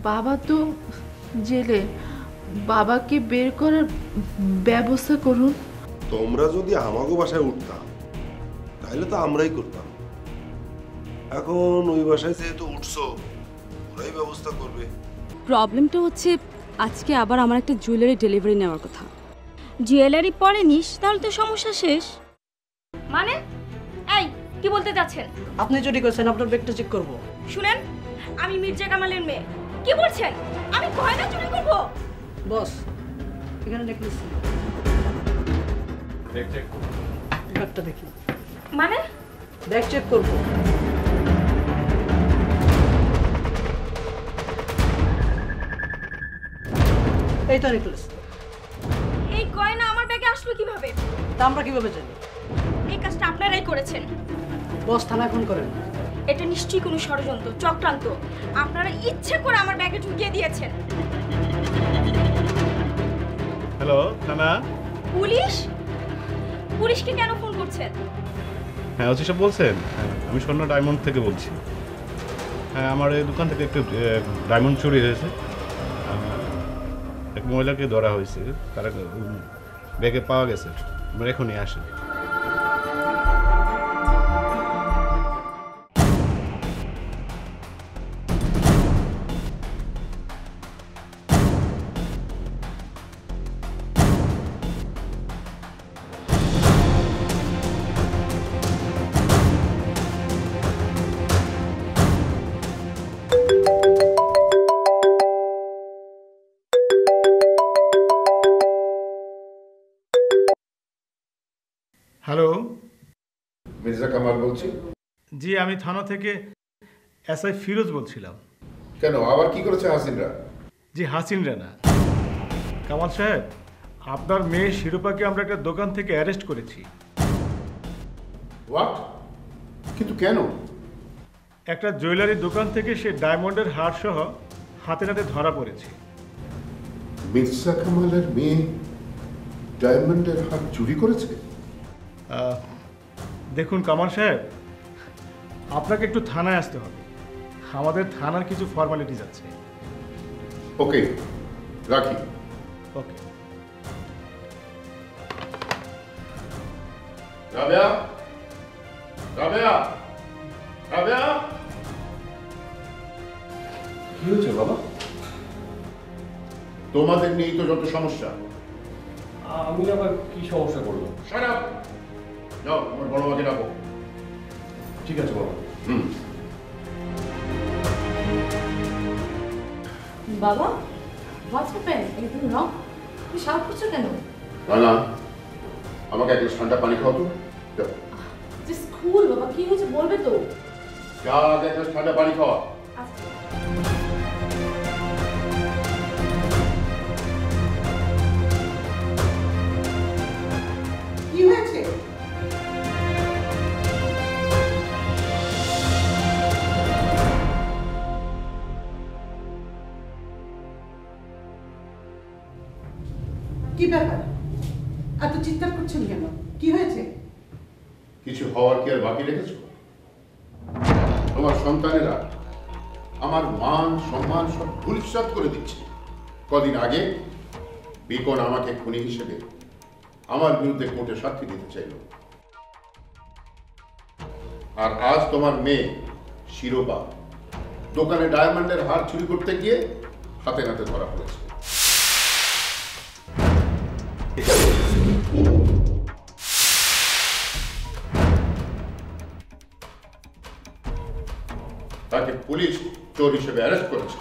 বাবা তো জেলে, বাবাকে বের করার ব্যবস্থা করুন। তোমরা যদি আমাগো বাসায় উঠতাম তাহলে তো আমরাই করতাম। এখন ওই বাসায় যেহেতু উঠছো, ওরাই ব্যবস্থা করবে। প্রবলেমটা হচ্ছে আজকে আবার আমার একটা জুয়েলারি ডেলিভারি নেওয়ার কথা। জুয়েলারি পরে নিস তাহলে তো সমস্যা শেষ। মানে এই কি বলতে যাচ্ছেন? আপনি চুরি করেছেন, আপনার ব্যাগটা চেক করব। শুনেন, আমি মির্জা কামালের মেয়ে। কি বলছেন? আমি গয়না চুরি করব? বস, এখানে নেকলেস ব্যাগটা দেখি। মানে ব্যাগ চেক করব। এই তো নেকলেস। এই গয়না আমার ব্যাগে আসলো কিভাবে? তা আমরা কিভাবে জানি? এই কাজটা আপনারাই করেছেন। বস, থানায় ফোন করেন। এটা নিশ্চয়ই কোনো ষড়যন্ত্র, চক্রান্ত। আপনারা ইচ্ছে করে আমার ব্যাগে ঢুকিয়ে দিয়েছেন। হ্যালো থানা। পুলিশ? পুলিশকে কেন ফোন করছেন? হ্যাঁ ওসি সাহেব বলছেন? হ্যাঁ আমি স্বর্ণ ডায়মন্ড থেকে বলছি। হ্যাঁ আমার এই দোকান থেকে একটু ডায়মন্ড চুরি হয়েছে। এক মহিলাকে ধরা হয়েছে, তার ব্যাগে পাওয়া গেছে। আমরা এখনই আসি। হ্যালো, মির্জা কামাল বলছি। জি আমি থানা থেকে এসআই ফিরোজ বলছিলাম। কেন, আবার কি করেছে হাসিনরা? জি হাসিন রানা। কামাল সাহেব, আপনার মেয়ে শিরোপাকে আমরা একটা দোকান থেকে অ্যারেস্ট করেছি। হোয়াট? কিন্তু কেন? একটা জুয়েলারি দোকান থেকে সে ডায়মন্ডের হার সহ হাতে নাতে ধরা পড়েছে। মির্জা কামালের মেয়ে ডায়মন্ডের হার চুরি করেছে? দেখুন কামাল সাহেব, আপনাকে একটু থানায় আসতে হবে। আমাদের থানার কিছু ফর্মালিটিস আছে। ওকে, রাখি। ওকে। রাবেয়া, রাবেয়া, রাবেয়া। কি হয়েছে বাবা? তোমাদের নিয়েই তো যত সমস্যা। আমি আবার কি সমস্যা করলো? Shut up. যাও আমার বড় মাকে ডাকো। ঠিক আছে বাবা। বাবা, হোয়াটস হ্যাপেন্ড? Anything wrong? তুমি শাউট করছো কেন? না না, আমাকে এক গ্লাস ঠান্ডা পানি খাও তো। যাও। জাস্ট কুল বাবা, কি হয়েছে বলবে তো? যা, আগে এক গ্লাস ঠান্ডা পানি খাওয়া। আচ্ছা। কি হয়েছে? কি ব্যাপার, এত চিৎকার করছেন কেন? কি হয়েছে? কিছু হওয়ার কি আর বাকি রেখেছো? তোমার সন্তানেরা আমার মান সম্মান সব ধূলিসাৎ করে দিচ্ছে। কদিন আগে বিকন আমাকে খুনি হিসেবে আমার বিরুদ্ধে কোর্টে সাক্ষী দিতে চাইল, আর আজ তোমার মেয়ে শিরোপা দোকানে ডায়মন্ডের হার চুরি করতে গিয়ে হাতে নাতে ধরা পড়েছে। তাকে পুলিশ চোর হিসেবে অ্যারেস্ট করেছে।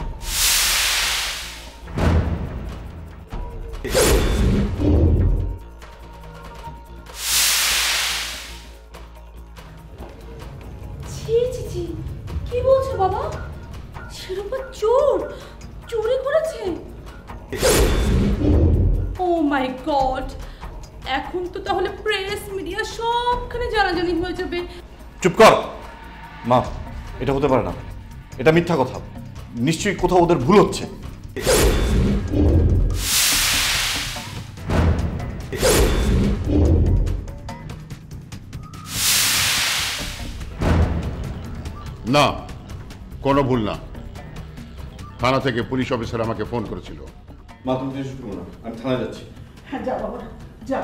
ছি ছি ছি, কি বলছো বাবা? শিরোপা চোর, চুরি করেছে? ও মাই গড, এখন তো তাহলে প্রেস মিডিয়া সবখানে জানাজানি হয়ে যাবে। চুপ কর মা, এটা হতে পারে না, এটা মিথ্যা কথা। নিশ্চয়ই কোথাও ওদের ভুল হচ্ছে। না, কোনো ভুল না। থানা থেকে পুলিশ অফিসার আমাকে ফোন করেছিল। মা তুমি টেনশন করো না, আমি থানায় যাচ্ছি। হ্যাঁ যা বাবা যা।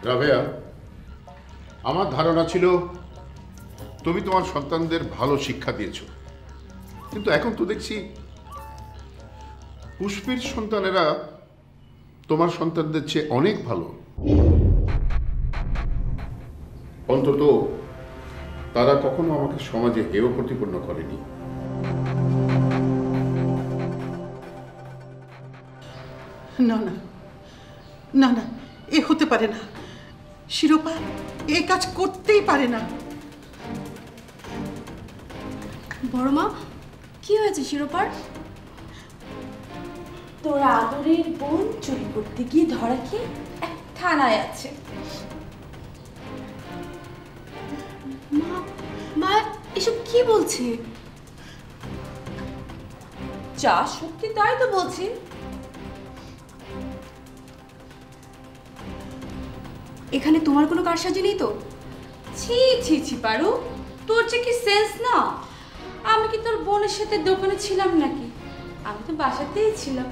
রাবেয়া, আমার ধারণা ছিল তুমি তোমার সন্তানদের ভালো শিক্ষা দিয়েছো, কিন্তু এখন তো দেখছি পুষ্পির সন্তানেরা তোমার সন্তানদের চেয়ে অনেক ভালো। অন্তত তারা কখনো আমাকে সমাজে হেয় প্রতিপন্ন করেনি। না না না না, এ হতে পারে না। শিরোপা এ কাজ করতেই পারে না। বড় মা, কি হয়েছে শিরোপার? তোর আদরের বোন চুরি করতে গিয়ে ধরা খেয়ে এক থানায় আছে। মা, মা এসব কি বলছে? যা সত্যি তাই তো বলছি। এখানে তোমার কোনো কারসাজি নেই তো? ছি ছি ছি পারু, তোর যে কি সেন্স না। আমি কি তোর বোনের সাথে দোকানে ছিলাম নাকি? আমি তো বাসাতেই ছিলাম।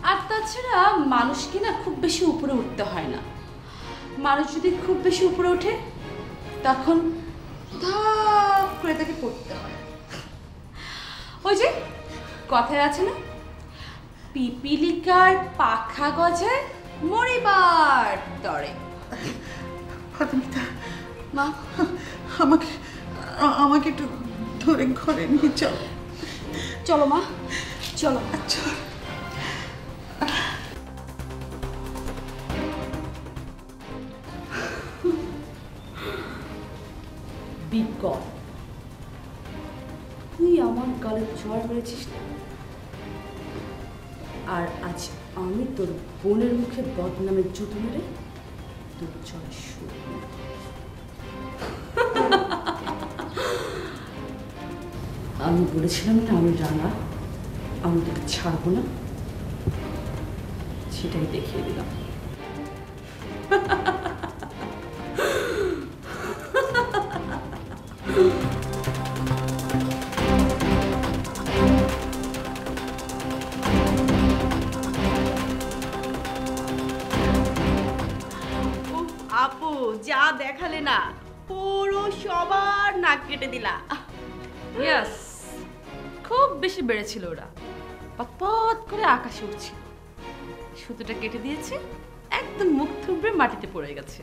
আর তাছাড়া মানুষকে না খুব বেশি উপরে উঠতে হয় না। মানুষ যদি খুব বেশি উপরে ওঠে তখন ধাপ করে তাকে পড়তে হয়। ওই যে কথায় আছে না, পিপিলিকার পাখা গজায় মরিবার তরে। ফাতেমিতা, মা আমাকে আমাকে একটু ধরে ঘরে নিয়ে চল। চলো মা, চলো। আচ্ছা বিজ্ঞান, তুই আমার গালে জ্বর মেরেছিস না, আর আজ আমি তোর বোনের মুখে বদনামের জুতো মেরে তোর জ্বর শুরু। আমি বলেছিলাম না আমি রানা, আমি তোকে ছাড়বো না, সেটাই দেখিয়ে দিলাম। আপু যা দেখালে না, পুরো সবার নাক কেটে দিলা। ইয়েস, খুব বেশি বেড়েছিল ওরা, পতপত করে আকাশে উঠছিল। সুতোটা কেটে দিয়েছে, একদম মুখ থুবড়ে মাটিতে পড়ে গেছে।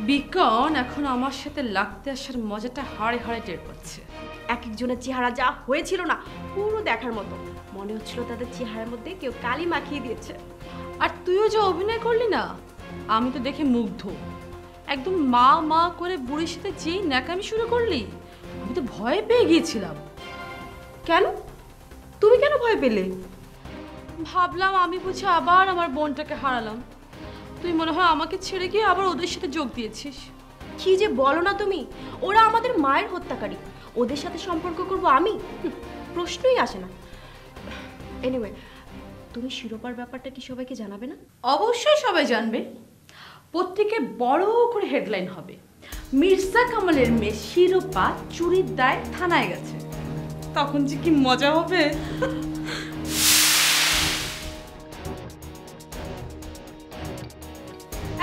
বিকন এখন আমার সাথে লাগতে আসার মজাটা হাড়ে হাড়ে টের পাচ্ছে। এক একজনের চেহারা যা হয়েছিল না, পুরো দেখার মতো। মনে হচ্ছিল তাদের চেহারার মধ্যে কেউ কালি মাখিয়ে দিয়েছে। আর তুইও যে অভিনয় করলি না, আমি তো দেখে মুগ্ধ। একদম মা মা করে বুড়ির সাথে যেই ন্যাকামি শুরু করলি, আমি তো ভয় পেয়ে গিয়েছিলাম। কেন? তুমি কেন ভয় পেলে? ভাবলাম আমি বুঝি আবার আমার বোনটাকে হারালাম। তুই মনে হয় আমাকে ছেড়ে গিয়ে আবার ওদের সাথে যোগ দিয়েছিস। কি যে বলো না তুমি, ওরা আমাদের মায়ের হত্যাকারী, ওদের সাথে সম্পর্ক করব আমি? প্রশ্নই আসে না। এনিওয়ে, তুমি শিরোপার ব্যাপারটা কি সবাইকে জানাবে না? অবশ্যই সবাই জানবে। পত্রিকায় বড় করে হেডলাইন হবে, মির্জা কামালের মেয়ে শিরোপা চুরির দায়ে থানায় গেছে। তখন যে কি মজা হবে।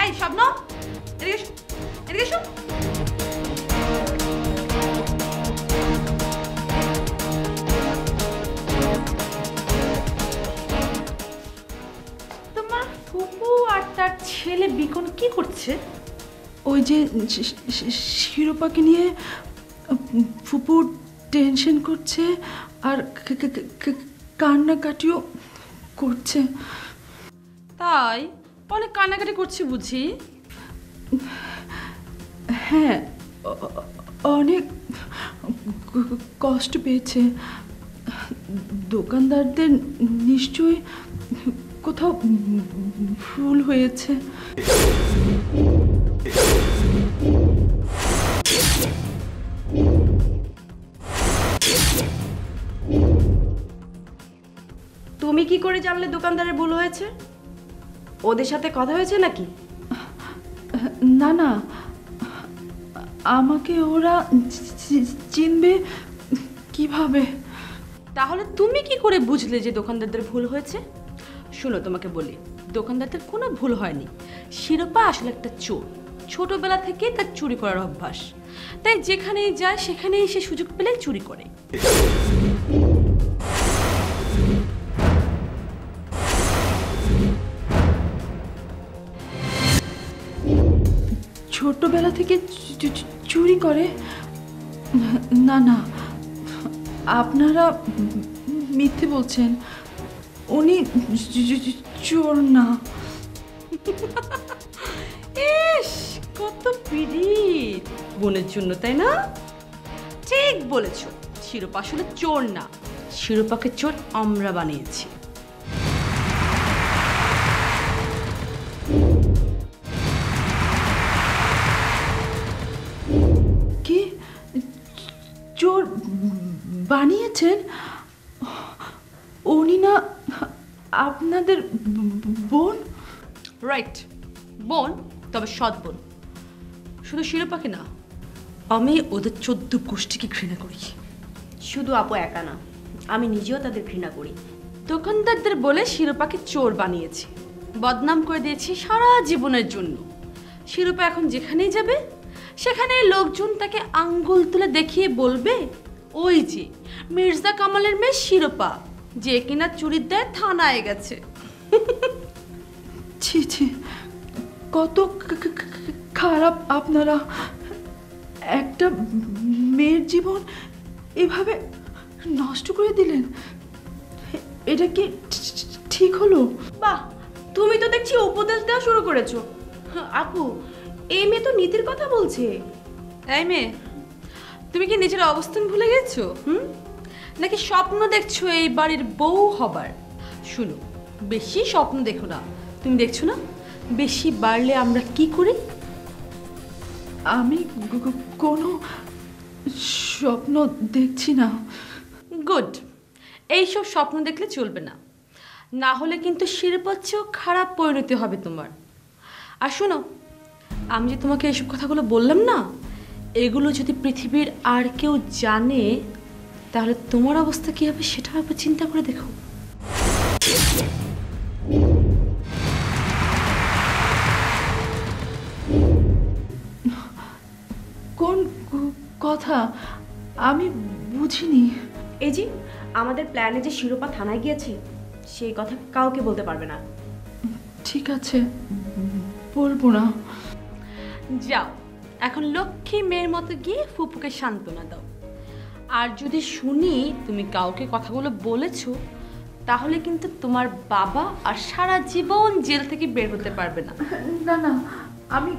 এই স্বপ্ন, এদিকে এসো, এদিকে এসো। তোমার ফুপু আর তার ছেলে বিকন কি করছে? ওই যে শিরোপাকে নিয়ে ফুপু টেনশন করছে আর কান্নাকাটিও করছে। তাই? অনেক কান্নাকাটি করছে বুঝি? হ্যাঁ, অনেক কষ্ট পেয়েছে। দোকানদারদের নিশ্চয়ই কোথাও ভুল হয়েছে। তুমি কি করে জানলে দোকানদারের ভুল হয়েছে? ওদের সাথে কথা হয়েছে নাকি? না না, আমাকে ওরা চিনবে কিভাবে? তাহলে তুমি কি করে বুঝলে যে দোকানদারদের ভুল হয়েছে? শোনো, তোমাকে বলি, দোকানদারদের কোনো ভুল হয়নি। শিরোপা আসলে একটা চোর, ছোটবেলা থেকে তার চুরি করার অভ্যাস, তাই যেখানেই যায় সেখানেই সে সুযোগ পেলে চুরি করে। ছোটবেলা থেকে চুরি করে? না না, আপনারা মিথ্যে বলছেন। উনি চোর না। ইস, কত পীড়িত বোনের জন্য, তাই না? ঠিক বলেছ, শিরোপা আসলে চোর না, শিরোপাকে চোর আমরা বানিয়েছি। কি চোর বানিয়েছেন? উনি না আপনাদের বোন? রাইট, বোন, তবে সৎ বোন। শুধু শিরোপাকে না, আমি ওদের 14 গোষ্ঠীকে ঘৃণা করি। শুধু আপু একা না, আমি নিজেও তাদের ঘৃণা করি। দোকানদারদের বলে শিরোপাকে চোর বানিয়েছি, বদনাম করে দিয়েছি সারা জীবনের জন্য। শিরোপা এখন যেখানেই যাবে সেখানেই লোকজন তাকে আঙ্গুল তুলে দেখিয়ে বলবে, ওই যে মির্জা কামালের মেয়ে শিরোপা, যে কিনা চুরির দায়ে থানায় গেছে। ছি ছি, কত খারাপ আপনারা! একটা মেয়ের জীবন এভাবে নষ্ট করে দিলেন, এটা কি ঠিক হলো? বাহ, তুমি তো দেখছি উপদেশ দেওয়া শুরু করেছো। আপু, এই মেয়ে তো নীতির কথা বলছে। এই মেয়ে, তুমি কি নিজের অবস্থান ভুলে গেছো? নাকি স্বপ্ন দেখছো এই বাড়ির বউ হবার? শুনো, বেশি স্বপ্ন দেখো না। তুমি দেখছো না বেশি বাড়লে আমরা কি করি? আমি কোনো স্বপ্ন দেখছি না। গুড, এইসব স্বপ্ন দেখলে চলবে না, না হলে কিন্তু শিরোপার চেয়েও খারাপ পরিণতি হবে তোমার। আর শোনো, আমি যে তোমাকে এইসব কথাগুলো বললাম না, এগুলো যদি পৃথিবীর আর কেউ জানে তাহলে তোমার অবস্থা কি হবে সেটা একবার চিন্তা করে দেখো। কোন কথা আমি বুঝিনি। এই যে আমাদের প্ল্যানে যে শিরোপা থানায় গিয়েছে, সেই কথা কাউকে বলতে পারবে না। ঠিক আছে, বলবো না। যাও, এখন লক্ষ্মী মেয়ের মতো গিয়ে ফুপুকে সান্ত্বনা দাও। আর যদি শুনি তুমি কাউকে কথাগুলো বলেছো, তাহলে কিন্তু তোমার বাবা আর সারা জীবন জেল থেকে বের হতে পারবে না। না না, আমি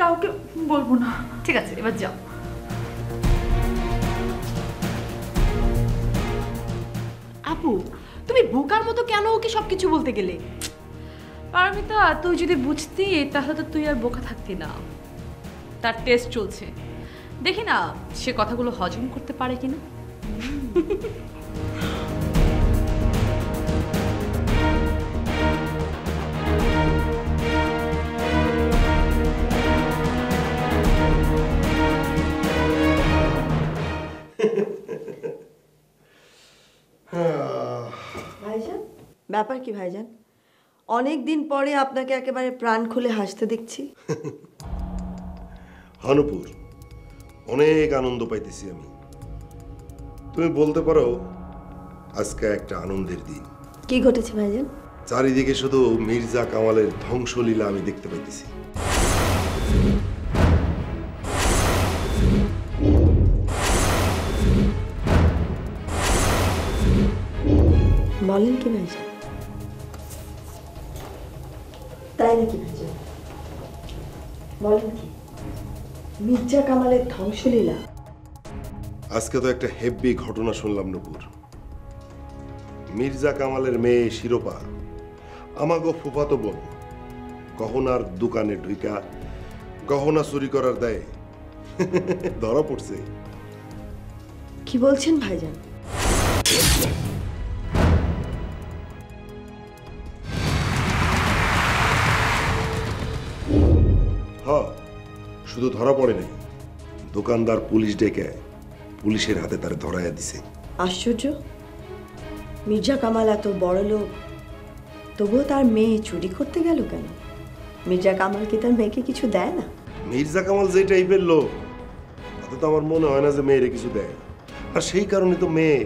কাউকে বলবো না। ঠিক আছে, এবার যাও। আপু, তুমি বোকার মতো কেন ওকে সবকিছু বলতে গেলে? পারমিতা, তুই যদি বুঝতি তাহলে তো তুই আর বোকা থাকতি না। তার টেস্ট চলছে, দেখি না সে কথাগুলো হজম করতে পারে কিনা। ভাইজান, ব্যাপার কি ভাইজান? অনেক দিন পরে আপনাকে একেবারে প্রাণ খুলে হাসতে দেখছি। হানুপুর, অনেক আনন্দ পাইতেছি আমি। তুমি বলতে পারো আজকে একটা আনন্দের দিন। কি ঘটেছে ভাইজান? চারিদিকে শুধু মির্জা কামালের ধ্বংসলীলা আমি দেখতে পাইতেছি। বলেন কি ভাইজান? তাই নাকি ভাইজান? বলেন কি, মির্জা কামালের ধ্বংসলীলা? আজকে তো একটা হেভি ঘটনা শুনলাম নূপুর। মির্জা কামালের মেয়ে শিরোপা আমাগো ফুফাতো বোন গহনার দোকানে ঢুইকা গহনা চুরি করার দায়ে ধরা পড়ছে। কি বলছেন ভাইজান? হ্যাঁ, শুধু ধরা পড়ে নাই, দোকানদার পুলিশ ডেকে পুলিশের হাতে তারে ধরাইয়া দিছে। আশ্চর্য, মির্জা কামাল এত বড় লোক, তবুও তার মেয়ে চুরি করতে গেল কেন? মির্জা কামাল কি তার মেয়েকে কিছু দেয় না? মির্জা কামাল যে টাইপের লোক, তাতে তো আমার মনে হয় না যে মেয়েরে কিছু দেয়। আর সেই কারণে তো মেয়ে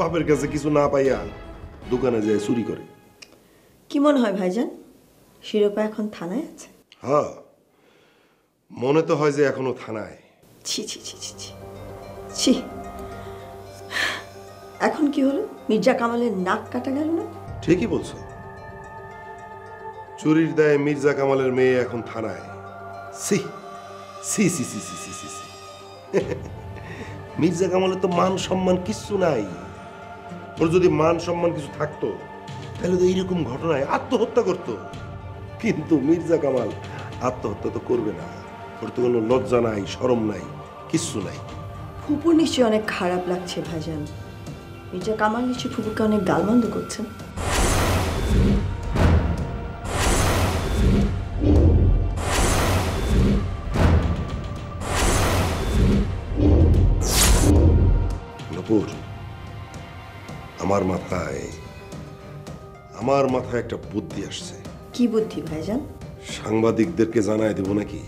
বাপের কাছে কিছু না পাইয়া দোকানে যায় চুরি করে। কি মনে হয় ভাইজান, শিরোপা এখন থানায় আছে? হ্যাঁ, মনে তো হয় যে এখনো থানায়। ছি ছি ছি ছি ছি ছি। এখন কি হলো? মির্জা কামালের নাক কাটা গেল না? ঠিকই বলছো, চুরির দায়ে মির্জা কামালের মেয়ে এখন থানায়। সি সি সি সি সি সি সি সি। মির্জা কামালের তো মান সম্মান কিচ্ছু নাই। ওর যদি মান সম্মান কিছু থাকতো তাহলে তো এইরকম ঘটনায় আত্মহত্যা করতো। কিন্তু মির্জা কামাল আত্মহত্যা তো করবে না। ওর তো কোনো লজ্জা নাই, শরম নাই, কিচ্ছু নাই। ফুপুর নিশ্চয়ই অনেক খারাপ লাগছে ভাইজান। মির্জা কামাল নিশ্চয়ই ফুপুকে অনেক গালমন্দ করছেন। নূপুর, আমার মাথায় একটা বুদ্ধি আসছে। কি বুদ্ধি ভাইজান? সাংবাদিকদেরকে জানায় দেব নাকি?